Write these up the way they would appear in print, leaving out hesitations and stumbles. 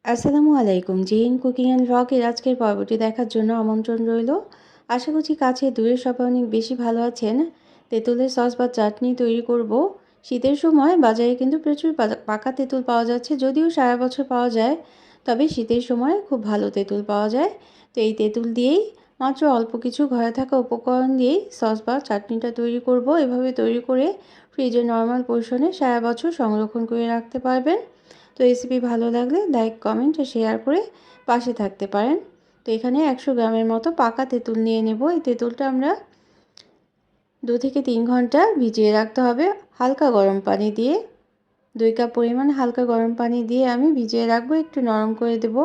আসসালামু আলাইকুম। জিন কুকিং অ্যান্ড ভ্লগের আজকের পর্বটি দেখার জন্য আমন্ত্রণ রইল। আশা করছি কাছে দূরে সবাই অনেক বেশি ভালো আছেন। তেঁতুলের সস বা চাটনি তৈরি করব। শীতের সময় বাজারে কিন্তু প্রচুর পাকা তেঁতুল পাওয়া যাচ্ছে, যদিও সারা বছর পাওয়া যায়, তবে শীতের সময় খুব ভালো তেঁতুল পাওয়া যায়। তো এই তেঁতুল দিয়েই মাত্র অল্প কিছু ঘরে থাকা উপকরণ দিয়েই সস বা চাটনিটা তৈরি করব। এভাবে তৈরি করে ফ্রিজে নর্মাল পোর্শনে সারা বছর সংরক্ষণ করে রাখতে পারবেন। তো রেসিপি ভালো লাগলে লাইক, কমেন্ট ও শেয়ার করে পাশে থাকতে পারেন। তো এখানে 100 গ্রামের মতো পাকা তেঁতুল নিয়ে নেব। এই তেঁতুলটা আমরা 2 থেকে 3 ঘন্টা ভিজিয়ে রাখতে হবে হালকা গরম পানি দিয়ে। 2 কাপ পরিমাণ হালকা গরম পানি দিয়ে আমি ভিজিয়ে রাখবো, একটু নরম করে দেব।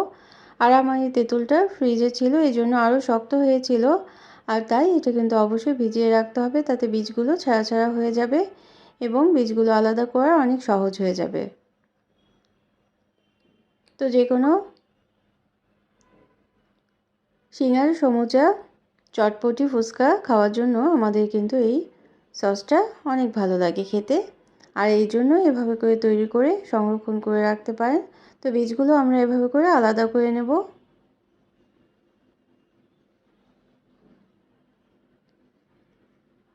আর আমার এই তেঁতুলটা ফ্রিজে ছিল, এই জন্য আরও শক্ত হয়েছিল, আর তাই এটা কিন্তু অবশ্যই ভিজিয়ে রাখতে হবে, তাতে বীজগুলো ছাড়া ছাড়া হয়ে যাবে এবং বীজগুলো আলাদা করা অনেক সহজ হয়ে যাবে। তো যে কোনো সিঙ্গারা, সমুচা, চটপটি, ফুচকা খাওয়ার জন্য আমাদের কিন্তু এই সসটা অনেক ভালো লাগে খেতে, আর এই জন্য এভাবে করে তৈরি করে সংরক্ষণ করে রাখতে পারেন। তো বীজগুলো আমরা এভাবে করে আলাদা করে নেব।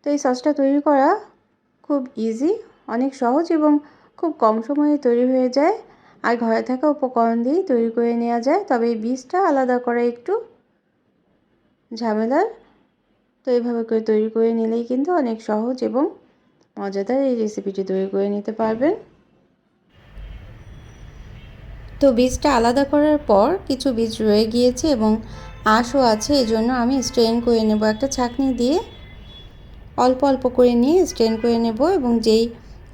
তো এই সসটা তৈরি করা খুব ইজি, অনেক সহজ এবং খুব কম সময়ে তৈরি হয়ে যায়, আর ঘরে থাকা উপকরণ দিয়েই তৈরি করে নেওয়া যায়। তবে এই বীজটা আলাদা করা একটু ঝামেলার। তো এইভাবে করে তৈরি করে নিলেই কিন্তু অনেক সহজ এবং মজাদার এই রেসিপিটি তৈরি করে নিতে পারবেন। তো বীজটা আলাদা করার পর কিছু বীজ রয়ে গিয়েছে এবং আঁশও আছে, এজন্য আমি স্ট্রেন করে নেব একটা ছাঁকনি দিয়ে। অল্প অল্প করে নিয়ে স্ট্রেন করে নেব এবং যেই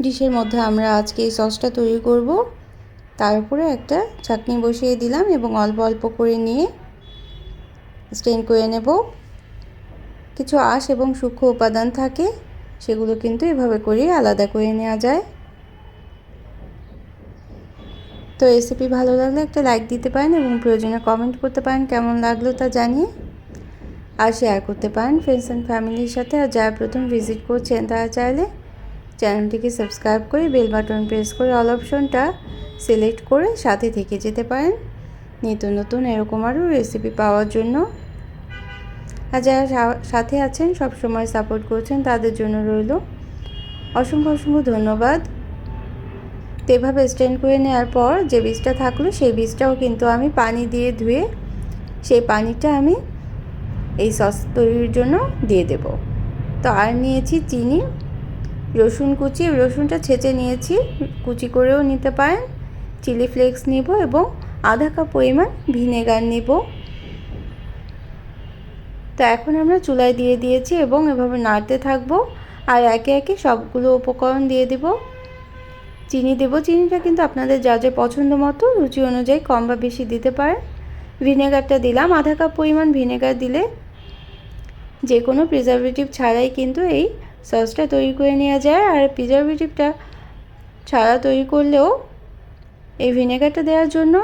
ডিশের মধ্যে আমরা আজকে এই সসটা তৈরি করব তার উপরে একটা ছাঁকনি বসিয়ে দিলাম এবং অল্প অল্প করে নিয়ে স্ট্রেন করে নেব। কিছু আঁশ এবং সূক্ষ্ম উপাদান থাকে, সেগুলো কিন্তু এভাবে করে আলাদা করে নেওয়া যায়। তো রেসিপি ভালো লাগলে একটা লাইক দিতে পারেন এবং প্রয়োজনে কমেন্ট করতে পারেন কেমন লাগলো তা জানিয়ে, আর শেয়ার করতে পারেন ফ্রেন্ডস অ্যান্ড ফ্যামিলির সাথে। আর যারা প্রথম ভিজিট করছেন তারা চাইলে চ্যানেলটিকে সাবস্ক্রাইব করে বেল বাটন প্রেস করে অল অপশনটা সিলেক্ট করে সাথে থেকে যেতে পারেন নিত্য নতুন এরকম আরও রেসিপি পাওয়ার জন্য। আর যারা সাথে আছেন, সব সময় সাপোর্ট করছেন, তাদের জন্য রইল অসংখ্য অসংখ্য ধন্যবাদ। তো এভাবে স্ট্রেন করে নেওয়ার পর যে বীজটা থাকলো সেই বীজটাও কিন্তু আমি পানি দিয়ে ধুয়ে সেই পানিটা আমি এই সস তৈরির জন্য দিয়ে দেব। তো আর নিয়েছি চিনি, রসুন কুচি, রসুনটা ছেঁচে নিয়েছি, কুচি করেও নিতে পারেন, চিলি ফ্লেক্স নেব এবং আধা কাপ পরিমাণ ভিনেগার নেব। তো এখন আমরা চুলায় দিয়ে দিয়েছি এবং এভাবে নাড়তে থাকবো, আর একে একে সবগুলো উপকরণ দিয়ে দেব। চিনি দেব, চিনিটা কিন্তু আপনাদের যা যা পছন্দ মতো রুচি অনুযায়ী কম বা বেশি দিতে পারেন। ভিনেগারটা দিলাম, আধা কাপ পরিমাণ ভিনেগার দিলে যে কোনো প্রিজারভেটিভ ছাড়াই কিন্তু এই সসটা তৈরি করে নেওয়া যায়। আর প্রিজারভেটিভটা ছাড়া তৈরি করলেও এই ভিনেগারটা দেওয়ার জন্য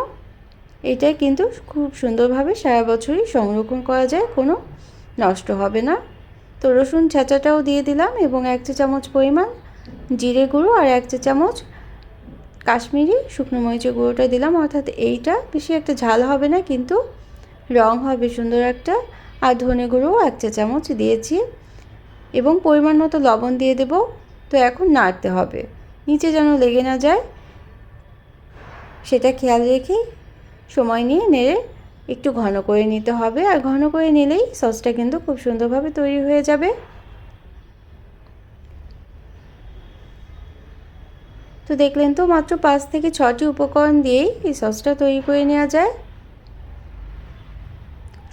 এটা কিন্তু খুব সুন্দরভাবে সারা বছরই সংরক্ষণ করা যায়, কোনো নষ্ট হবে না। তো রসুন ছেঁচাটাও দিয়ে দিলাম এবং 1 চা চামচ পরিমাণ জিরে গুঁড়ো আর 1 চা চামচ কাশ্মীরি শুকনো মরিচের গুঁড়োটা দিলাম। অর্থাৎ এইটা বেশি একটা ঝাল হবে না, কিন্তু রং হবে সুন্দর একটা। আর ধনে গুঁড়োও 1 চা চামচ দিয়েছি এবং পরিমাণ মতো লবণ দিয়ে দেব। তো এখন নাড়তে হবে, নিচে যেন লেগে না যায় সেটা খেয়াল রেখেই সময় নিয়ে নেড়ে একটু ঘন করে নিতে হবে। আর ঘন করে নিলেই সসটা কিন্তু খুব সুন্দরভাবে তৈরি হয়ে যাবে। তো দেখলেন তো, মাত্র 5 থেকে 6টি উপকরণ দিয়েই এই সসটা তৈরি করে নেওয়া যায়।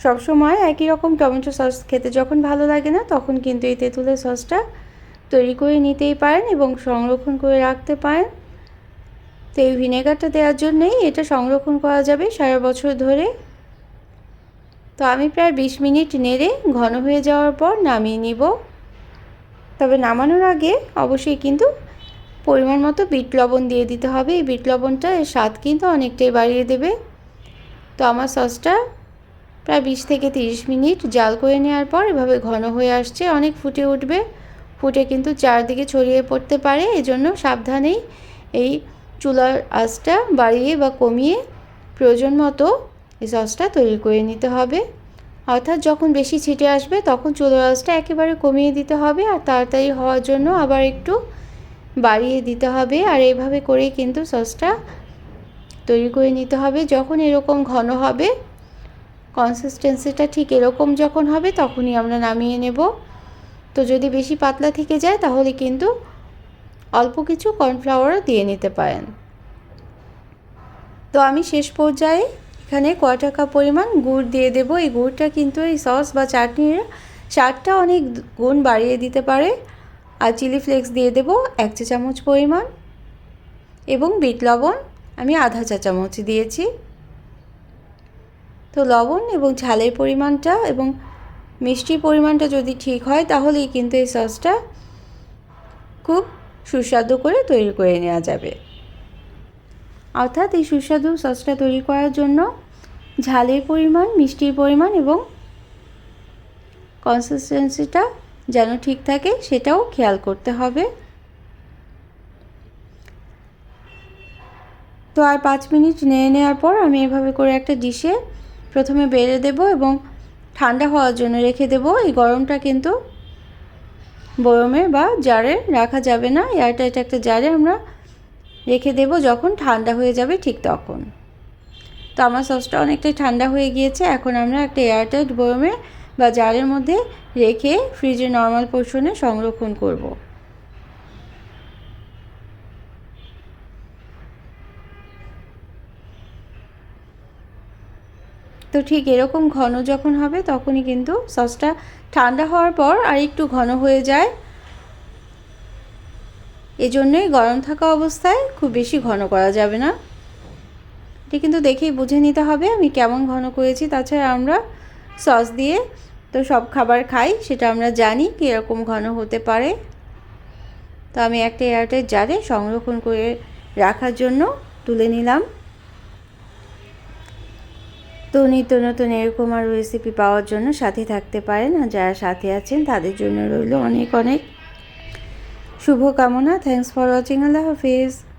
সবসময় একই রকম টমেটো সস খেতে যখন ভালো লাগে না, তখন কিন্তু এই তেঁতুলের সসটা তৈরি করে নিতেই পারেন এবং সংরক্ষণ করে রাখতে পারেন। তো এই ভিনেগারটা দেওয়ার জন্যেই এটা সংরক্ষণ করা যাবে সারা বছর ধরে। তো আমি প্রায় 20 মিনিট নেড়ে ঘন হয়ে যাওয়ার পর নামিয়ে নিব। তবে নামানোর আগে অবশ্যই কিন্তু পরিমাণ মতো বিট লবণ দিয়ে দিতে হবে। এই বিট লবণটা এর স্বাদ কিন্তু অনেকটাই বাড়িয়ে দেবে। তো আমার সসটা প্রায় 20 থেকে 30 মিনিট জাল করে নেওয়ার পর এভাবে ঘন হয়ে আসছে, অনেক ফুটে উঠবে। ফুটে কিন্তু চারদিকে ছড়িয়ে পড়তে পারে, এজন্য সাবধানেই এই চুলার আঁচটা বাড়িয়ে বা কমিয়ে প্রয়োজন মতো এই সসটা তৈরি করে নিতে হবে। অর্থাৎ যখন বেশি ছিটে আসবে তখন চুলার আঁচটা একেবারে কমিয়ে দিতে হবে, আর তাড়াতাড়ি হওয়ার জন্য আবার একটু বাড়িয়ে দিতে হবে। আর এইভাবে করেই কিন্তু সসটা তৈরি করে নিতে হবে। যখন এরকম ঘন হবে, কনসিস্টেন্সিটা ঠিক এরকম যখন হবে তখনই আমরা নামিয়ে নেব। তো যদি বেশি পাতলা থেকে যায় তাহলে কিন্তু অল্প কিছু কর্নফ্লাওয়ারও দিয়ে নিতে পারেন। তো আমি শেষ পর্যায়ে এখানে কোয়ার্টার কাপ পরিমাণ গুড় দিয়ে দেব। এই গুড়টা কিন্তু এই সস বা চাটনির স্বাদটা অনেক গুণ বাড়িয়ে দিতে পারে। আর চিলি ফ্লেক্স দিয়ে দেব 1 চা চামচ পরিমাণ, এবং বিট লবণ আমি আধা চা চামচ দিয়েছি। তো লবণ এবং ঝালের পরিমাণটা এবং মিষ্টির পরিমাণটা যদি ঠিক হয় তাহলেই কিন্তু এই সসটা খুব সুস্বাদু করে তৈরি করে নেওয়া যাবে। অর্থাৎ এই সুস্বাদু সসটা তৈরি করার জন্য ঝালের পরিমাণ, মিষ্টির পরিমাণ এবং কনসিস্টেন্সিটা যেন ঠিক থাকে সেটাও খেয়াল করতে হবে। তো আর 5 মিনিট নেড়ে নেওয়ার পর আমি এভাবে করে একটা ডিশে প্রথমে বেড়ে দেব এবং ঠান্ডা হওয়ার জন্য রেখে দেব। এই গরমটা কিন্তু বয়মে বা জারে রাখা যাবে না, এয়ারটাইট একটা জারে আমরা রেখে দেব যখন ঠান্ডা হয়ে যাবে ঠিক তখন। তো আমার সসটা অনেকটাই ঠান্ডা হয়ে গিয়েছে। এখন আমরা একটা এয়ারটাইট বয়মে বা জারের মধ্যে রেখে ফ্রিজে নর্মাল পোর্শনে সংরক্ষণ করব। তো ঠিক এরকম ঘন যখন হবে তখনই কিন্তু সসটা ঠান্ডা হওয়ার পর আর একটু ঘন হয়ে যায়। এজন্যই গরম থাকা অবস্থায় খুব বেশি ঘন করা যাবে না। এটা কিন্তু দেখেই বুঝে নিতে হবে আমি কেমন ঘন করেছি। তাছাড়া আমরা সস দিয়ে তো সব খাবার খাই, সেটা আমরা জানি কীরকম ঘন হতে পারে। তো আমি একটা এয়ারটাইট জারে সংরক্ষণ করে রাখার জন্য তুলে নিলাম। তো নিত্য নতুন এরকম আর রেসিপি পাওয়ার জন্য সাথে থাকতে পারেন। আর যারা সাথে আছেন তাদের জন্য রইল অনেক অনেক শুভকামনা। Thanks for watching. Allah Hafiz.